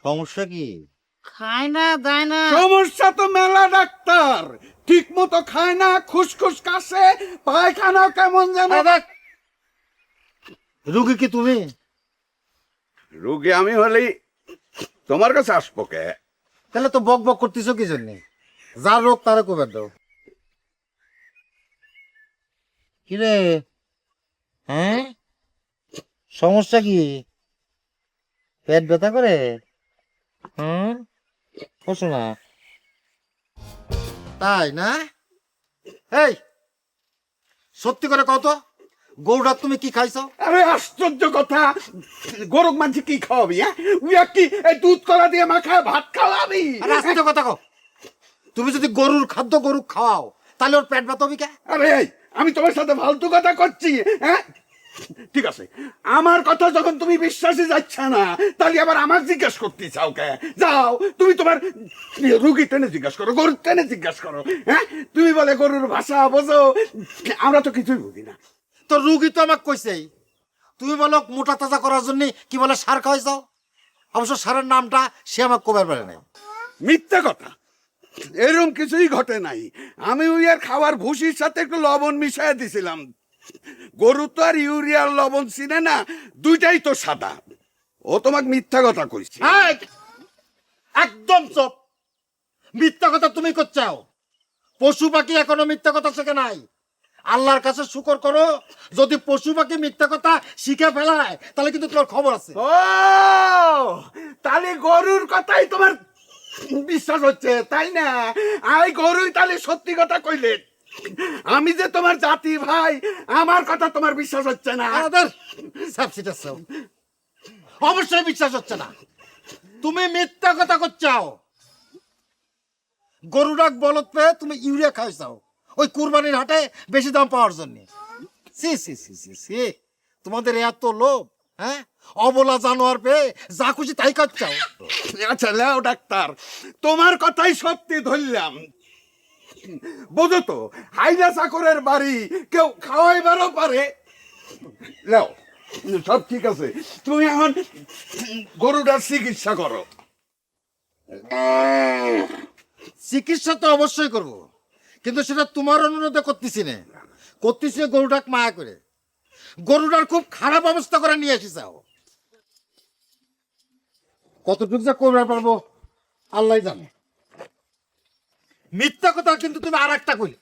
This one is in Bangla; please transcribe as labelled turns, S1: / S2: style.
S1: সমস্যা কি?
S2: খায় না দেয় না।
S3: সমস্যা তো মেলা ডাক্তার, ঠিক মতো খায় না, খুসখুস কাশে, পায়খানা কেমন যেন।
S1: রুগী কি তুমি?
S3: রোগী আমি হলেই তোমার কাছে আসবো কে?
S1: তাহলে তো বক বক করতেছো কি জন্য? যার রোগ তারা কবে দাও। কিরে, হ্যাঁ সমস্যা কি? পেট ব্যথা করে? হুম, বসো না। তাই না? এই সত্যি করে কত, গৌড়া তুমি কি খাইছো?
S3: আরে আশ্চর্য কথা, গরুক মানছি কি খাওয়াবি? উইয়া কি এই দুধ কলা দিয়ে মাখায় ভাত খাওয়াবি?
S1: আরে আশ্চর্য কথা কো, তুমি যদি গরুর খাদ্য গরু খাওয়াও তাহলে ওর পেট ব্যথা হবে কে?
S3: আরে এই, আমি তোমার সাথে ফালতু কথা করছি? হ্যাঁ ঠিক আছে, আমার কথা যখন তুমি বিশ্বাসে যাচ্ছে না, তাহলে আবার আমার জিজ্ঞেস করতে চাও কে? যাও তুমি তোমার রুগী টেনে জিজ্ঞাসা করো, গরু টেনে জিজ্ঞাসা করো। হ্যাঁ তুমি বলে গরুর ভাষা বোঝো, আমরা তো কিছুই বুঝি না।
S1: তো রুগী তো আমাকে কইছেই, তুমি বলো মোটা তাজা করার জন্য কি বলে সার খাওয়াইছাও। অবশ্য সারের নামটা সে আমাকে কবার পারে নাই।
S3: মিথ্যা কথা, এরকম কিছুই ঘটে নাই। আমি ওই আর খাবার ভুসির সাথে একটু লবণ মিশিয়ে দিছিলাম। গরু তো আর ইউরিয়ার লবণ চিনে না, দুইটাই তো সাদা। ও তোমাকে মিথ্যা কথা কইছে।
S1: এই, একদম চুপ। মিথ্যা কথা তুমি করছাও। পশু পাখি এখনো মিথ্যা কথা শেখে নাই। আল্লাহর কাছে শুকর করো, যদি পশু পাখি মিথ্যা কথা শিখে ফেলায় তাহলে কিন্তু তোমার খবর আছে।
S3: ও তাহলে গরুর কথাই তোমার বিশ্বাস হচ্ছে, তাই না? আই গরুই তাহলে সত্যি কথা কইলে। আমি যে তোমার জাতি ভাই, আমার কথা তোমার বিশ্বাস হচ্ছে না?
S1: আমাদের সাবসিডাস অবশ্যই বিশ্বাস হচ্ছে না। তুমি মিথ্যা কথা করছাও। গরুরাক বলদ পেয়ে তুমি ইউরিয়া খাইছাও ওই কুরবানির হাটে বেশি দাম পাওয়ার জন্য। সি সি সি সি সি, তোমাদের এত লোভ, হ্যাঁ? অবলা জানোয়ার পেয়ে যা খুশি তাই খাচ্ছাও।
S3: আচ্ছা লেও ডাক্তার, তোমার কথাই সত্যি ধরলাম। বোঝো তো, হাইলা চাকরের বাড়ি কেউ খাওয়াইবারও পারে। লেও, সব ঠিক আছে, তুমি এখন গরুটার চিকিৎসা করো।
S1: চিকিৎসা তো অবশ্যই করব, কিন্তু সেটা তোমার অনুরোধে করতেছি না, করতেছি গরুটাক মায়া করে। গরুটার খুব খারাপ অবস্থা করে নিয়ে এসেছাও। কতটুকু যা করতে পারবো আল্লাহ জানে। মিথ্যা কথা কিন্তু তুমি আর একটা কইলে।